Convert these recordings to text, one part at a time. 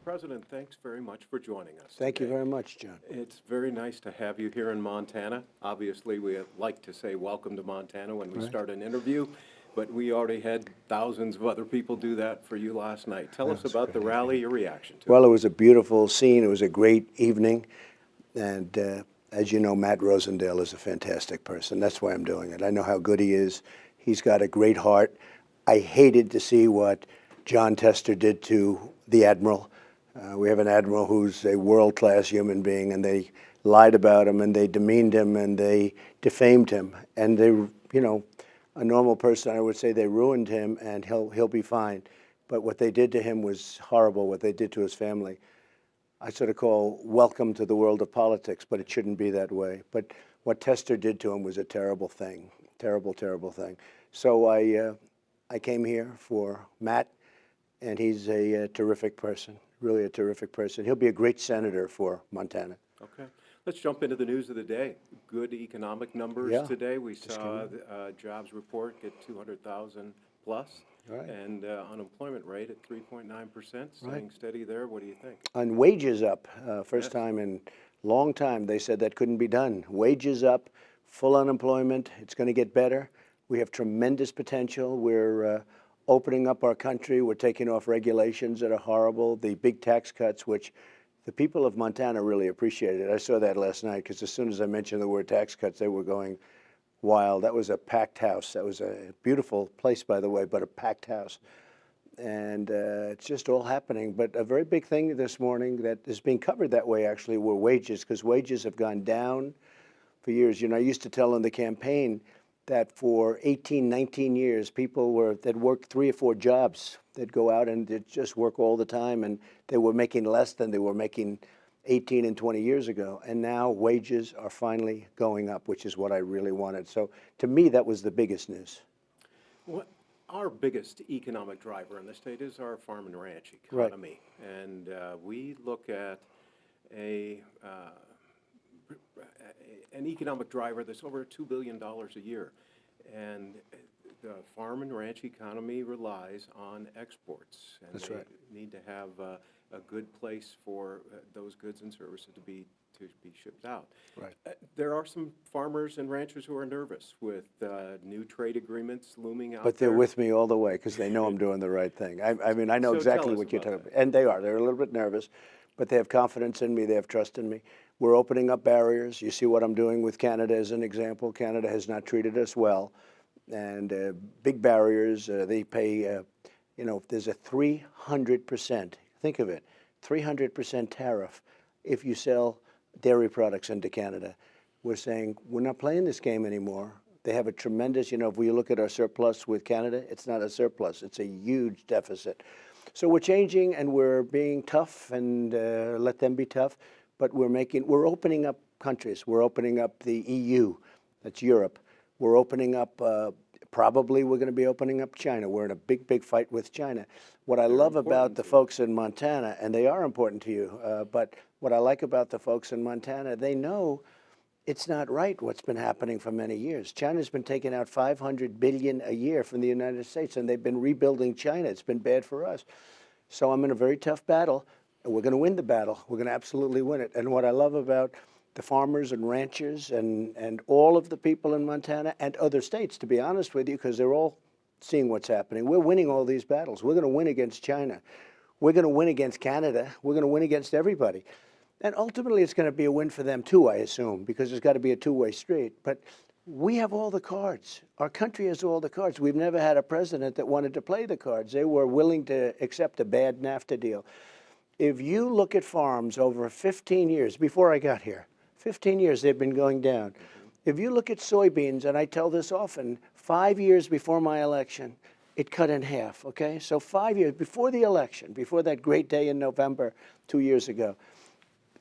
President, thanks very much for joining us Thank you today. very much, John. It's very nice to have you here in Montana. Obviously, we like to say welcome to Montana when we Right. start an interview, but we already had thousands of other people do that for you last night. Tell us That's about the great. rally, your reaction to Well, it. it was a beautiful scene. It was a great evening. And as you know, Matt Rosendale is a fantastic person. That's why I'm doing it. I know how good he is. He's got a great heart. I hated to see what John Tester did to the Admiral. We have an Admiral who's a world-class human being, and they lied about him, and they demeaned him, and they defamed him. And they, a normal person, I would say they ruined him, and he'll be fine. But what they did to him was horrible, what they did to his family. I sort of call welcome to the world of politics, but it shouldn't be that way. But what Tester did to him was a terrible thing, terrible, terrible thing. So I came here for Matt, and he's a terrific person, really a terrific person. He'll be a great senator for Montana. Okay. Let's jump into the news of the day. Good economic numbers Yeah. today. We saw the jobs report get 200,000 plus. Right. And unemployment rate at 3.9%, staying Right. steady there. What do you think? On wages up, first Yes. time in long time, they said that couldn't be done. Wages up, full unemployment, it's going to get better. We have tremendous potential. We're opening up our country. We're taking off regulations that are horrible, the big tax cuts, which the people of Montana really appreciated. I saw that last night because as soon as I mentioned the word tax cuts, they were going wild. That was a packed house. That was a beautiful place, by the way, but a packed house. And it's just all happening. But a very big thing this morning that is being covered that way, actually, were wages, because wages have gone down for years. I used to tell in the campaign that for 18, 19 years, people they'd work 3 or 4 jobs. They'd go out and they'd just work all the time, and they were making less than they were making 18 and 20 years ago. And now wages are finally going up, which is what I really wanted. So to me, that was the biggest news. What our biggest economic driver in the state is our farm and ranch Right. economy, and we look at an economic driver that's over $2 billion a year, and the farm and ranch economy relies on exports, and That's they right. need to have a good place for those goods and services to be shipped out. Right. There are some farmers and ranchers who are nervous with new trade agreements looming out But they're there. with me all the way because they know I'm doing the right thing. I mean, I know So exactly tell us what you're about talking that. about. And they are. They're a little bit nervous, but they have confidence in me. They have trust in me. We're opening up barriers. You see what I'm doing with Canada as an example. Canada has not treated us well. And big barriers. They pay, there's a 300%, think of it, 300% tariff if you sell dairy products into Canada. We're saying we're not playing this game anymore. They have a tremendous, if we look at our surplus with Canada, it's not a surplus, it's a huge deficit. So we're changing and we're being tough and let them be tough, but we're opening up countries. We're opening up the EU, that's Europe. We're opening up, probably we're going to be opening up China. We're in a big, big fight with China. What I love about the folks in Montana, and they are important to you, but what I like about the folks in Montana, they know it's not right what's been happening for many years. China's been taking out $500 billion a year from the United States, and they've been rebuilding China. It's been bad for us. So I'm in a very tough battle, and we're going to win the battle. We're going to absolutely win it. And what I love about the farmers and ranchers and all of the people in Montana and other states, to be honest with you, because they're all seeing what's happening. We're winning all these battles. We're going to win against China. We're going to win against Canada. We're going to win against everybody. And ultimately, it's going to be a win for them, too, I assume, because there's got to be a two-way street. But we have all the cards. Our country has all the cards. We've never had a president that wanted to play the cards. They were willing to accept a bad NAFTA deal. If you look at farms over 15 years, before I got here, 15 years they've been going down. If you look at soybeans, and I tell this often, 5 years before my election, it cut in half, okay? So 5 years before the election, before that great day in November 2 years ago,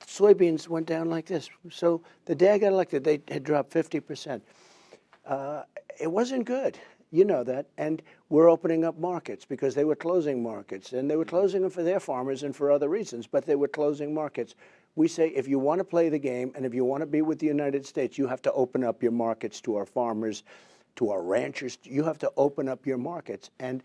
soybeans went down like this. So the day I got elected, they had dropped 50%. It wasn't good. You know that. And we're opening up markets because they were closing markets. And they were closing them for their farmers and for other reasons, but they were closing markets. We say if you want to play the game and if you want to be with the United States, you have to open up your markets to our farmers, to our ranchers. You have to open up your markets. And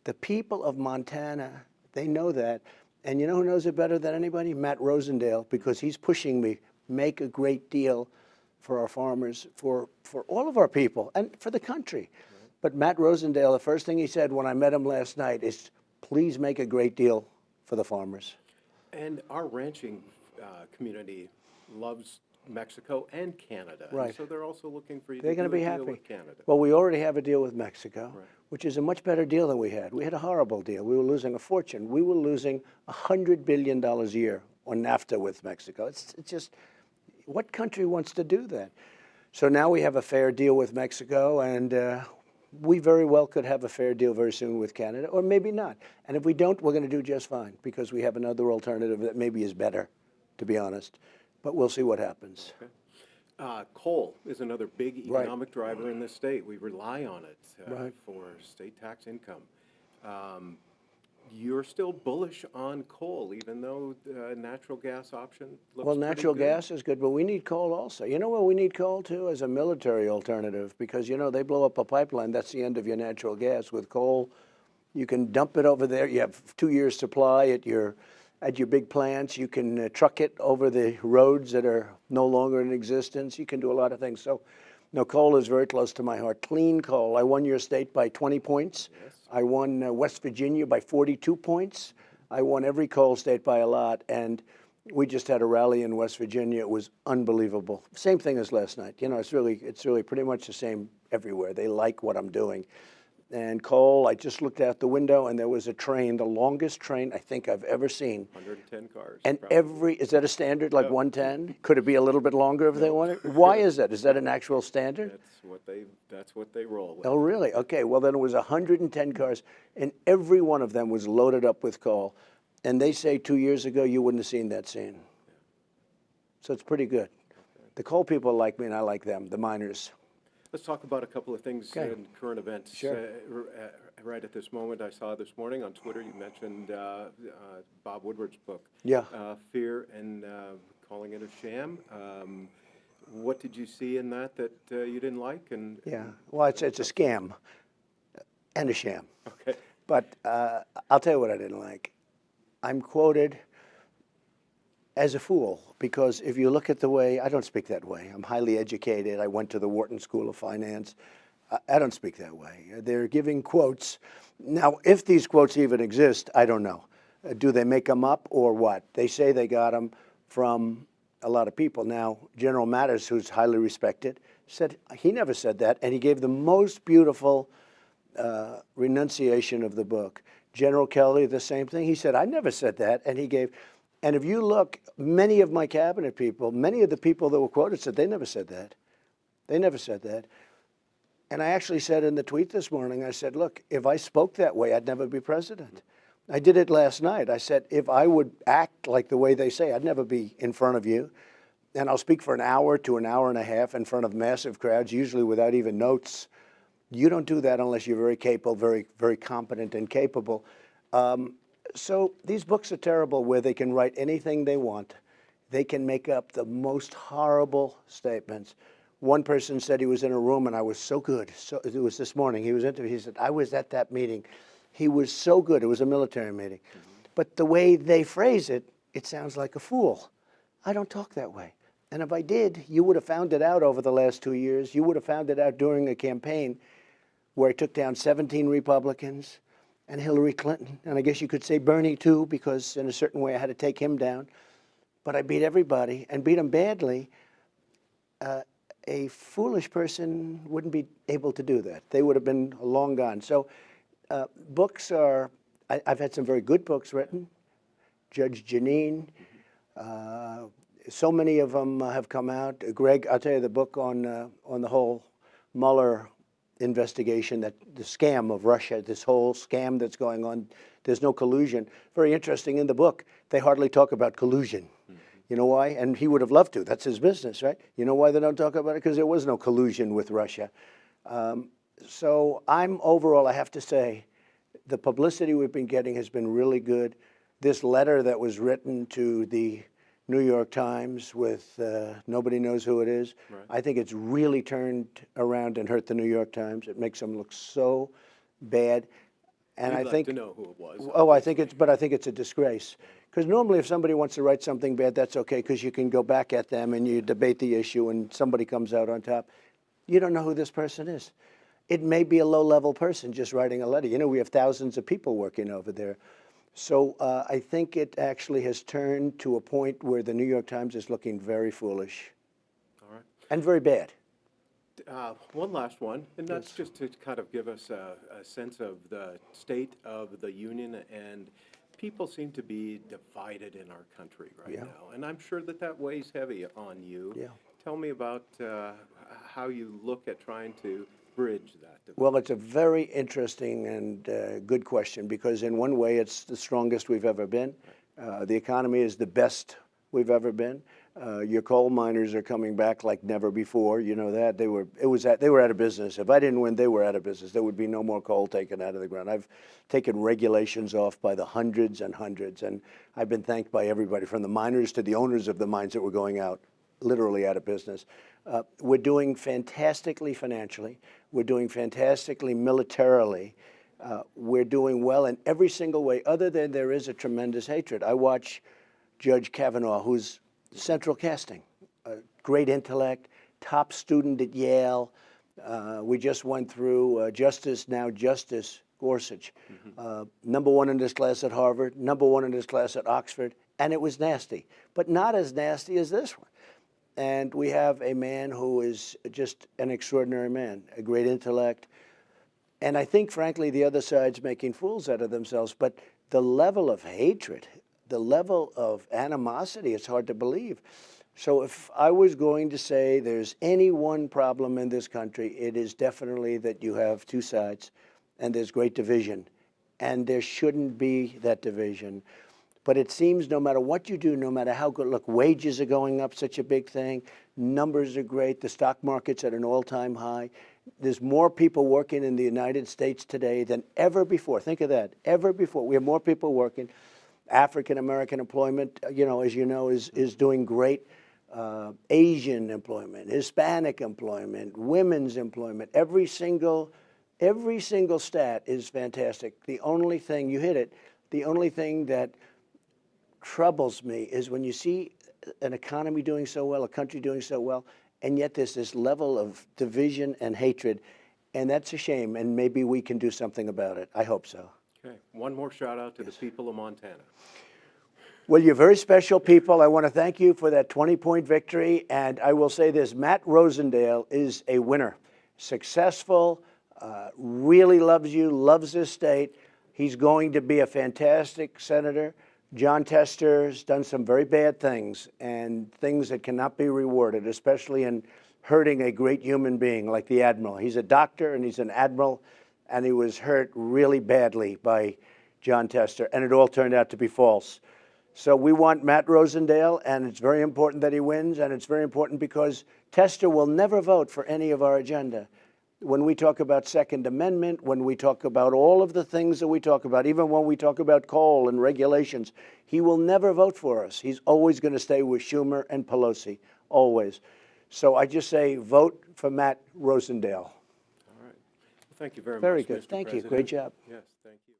the people of Montana, they know that. And you know who knows it better than anybody? Matt Rosendale, because he's pushing me, make a great deal for our farmers, for all of our people, and for the country. Right. But Matt Rosendale, the first thing he said when I met him last night is, please make a great deal for the farmers. And our ranching community loves Mexico and Canada. Right. And so they're also looking for you They're to going do to be a deal happy. with Canada. Well, we already have a deal with Mexico, Right. which is a much better deal than we had. We had a horrible deal. We were losing a fortune. We were losing $100 billion a year on NAFTA with Mexico. It's just, what country wants to do that? So now we have a fair deal with Mexico, and we very well could have a fair deal very soon with Canada, or maybe not. And if we don't, we're going to do just fine, because we have another alternative that maybe is better, to be honest. But we'll see what happens. Okay. Coal is another big economic driver in this state. We rely on it for state tax income. You're still bullish on coal, even though the natural gas option looks Well, pretty natural good. gas is good, but we need coal also. You know what we need coal too? As a military alternative, because, you know, they blow up a pipeline, that's the end of your natural gas. With coal, you can dump it over there. You have 2 years supply at your big plants. You can truck it over the roads that are no longer in existence. You can do a lot of things. So, no, coal is very close to my heart. Clean coal. I won your state by 20 points. Yes. I won West Virginia by 42 points. I won every coal state by a lot. And we just had a rally in West Virginia. It was unbelievable. Same thing as last night. You know, it's really pretty much the same everywhere. They like what I'm doing. And coal, I just looked out the window and there was a train, the longest train I think I've ever seen. 110 cars. And probably. is that a standard, like 110? Could it be a little bit longer if they wanted? Why is that? Is that an actual standard? That's what they roll with. Oh, really? Okay, well then it was 110 cars and every one of them was loaded up with coal. And they say 2 years ago you wouldn't have seen that scene. So it's pretty good. Okay. The coal people like me and I like them, the miners. Let's talk about a couple of things in current events. Sure. Right at this moment, I saw this morning on Twitter, you mentioned Bob Woodward's book, Yeah. Fear and Calling It a Sham. What did you see in that you didn't like? Yeah, well, it's a scam and a sham. Okay. But I'll tell you what I didn't like. I'm quoted as a fool, because if you look at the way, I don't speak that way. I'm highly educated. I went to the Wharton School of Finance. I don't speak that way. They're giving quotes. Now, if these quotes even exist, I don't know. Do they make them up or what? They say they got them from a lot of people. Now, General Mattis, who's highly respected, said he never said that, and he gave the most beautiful renunciation of the book. General Kelly, the same thing. He said, I never said that, and he gave. And if you look, many of my cabinet people, many of the people that were quoted said they never said that. They never said that. And I actually said in the tweet this morning, I said, look, if I spoke that way, I'd never be president. I did it last night. I said, if I would act like the way they say, I'd never be in front of you. And I'll speak for an hour to an hour and a half in front of massive crowds, usually without even notes. You don't do that unless you're very capable, very, very competent and capable. So these books are terrible where they can write anything they want. They can make up the most horrible statements. One person said he was in a room and I was so good. So it was this morning. He was interviewed. He said, I was at that meeting. He was so good. It was a military meeting. But the way they phrase it, it sounds like a fool. I don't talk that way. And if I did, you would have found it out over the last 2 years. You would have found it out during a campaign where I took down 17 Republicans and Hillary Clinton. And I guess you could say Bernie too, because in a certain way I had to take him down. But I beat everybody and beat them badly. A foolish person wouldn't be able to do that. They would have been long gone. So books are, I've had some very good books written. Judge Jeanine, so many of them have come out. Greg, I'll tell you the book on the whole Mueller investigation, that the scam of Russia, this whole scam that's going on, there's no collusion. Very interesting in the book, they hardly talk about collusion. You know why? And he would have loved to. That's his business, right? You know why they don't talk about it? Because there was no collusion with Russia. So I'm overall, I have to say, the publicity we've been getting has been really good. This letter that was written to the New York Times with nobody knows who it is, right. I think it's really turned around and hurt the New York Times. It makes them look so bad. And You'd I like think, to know who it was. oh, I think it's, but I think it's a disgrace. Because normally if somebody wants to write something bad, that's okay, because you can go back at them and you debate the issue and somebody comes out on top. You don't know who this person is. It may be a low-level person just writing a letter. You know, we have thousands of people working over there. So I think it actually has turned to a point where the New York Times is looking very foolish. All right. And very bad. One last one, and that's just to kind of give us a sense of the state of the union, and people seem to be divided in our country right Yeah. now, and I'm sure that that weighs heavy on you. Yeah. Tell me about how you look at trying to bridge that divide. Well, it's a very interesting and good question, because in one way it's the strongest we've ever been. The economy is the best we've ever been. Your coal miners are coming back like never before. You know that they were out of business. If I didn't win, they were out of business. There would be no more coal taken out of the ground. I've taken regulations off by the hundreds and hundreds, and I've been thanked by everybody from the miners to the owners of the mines that were going out, literally out of business. We're doing fantastically financially. We're doing fantastically militarily. We're doing well in every single way, other than there is a tremendous hatred. I watch Judge Kavanaugh, who's central casting, a great intellect, top student at Yale. We just went through Justice Gorsuch, #1 in this class at Harvard, #1 in this class at Oxford, and it was nasty, but not as nasty as this one. And we have a man who is just an extraordinary man, a great intellect. And I think, frankly, the other side's making fools out of themselves. But the level of hatred, the level of animosity, it's hard to believe. So if I was going to say there's any one problem in this country, it is definitely that you have two sides and there's great division. And there shouldn't be that division. But it seems no matter what you do, no matter how good, look, wages are going up, such a big thing. Numbers are great. The stock market's at an all-time high. There's more people working in the United States today than ever before. Think of that, ever before. We have more people working. African-American employment, you know, as you know, is doing great. Asian employment, Hispanic employment, women's employment, every single stat is fantastic. The only thing, you hit it, the only thing that troubles me is when you see an economy doing so well, a country doing so well, and yet there's this level of division and hatred, and that's a shame, and maybe we can do something about it. I hope so. Okay, one more shout out to the people of Montana. Well, you're very special people. I want to thank you for that 20-point victory, and I will say this, Matt Rosendale is a winner. Successful, really loves you, loves this state. He's going to be a fantastic senator. Jon Tester's done some very bad things, and things that cannot be rewarded, especially in hurting a great human being like the Admiral. He's a doctor and he's an Admiral, and he was hurt really badly by Jon Tester, and it all turned out to be false. So we want Matt Rosendale, and it's very important that he wins, and it's very important because Tester will never vote for any of our agenda. When we talk about Second Amendment, when we talk about all of the things that we talk about, even when we talk about coal and regulations, he will never vote for us. He's always going to stay with Schumer and Pelosi, always. So I just say vote for Matt Rosendale. All right. Well, thank you very much, Very good. Mr. Thank you. President. Great job. Yes, thank you.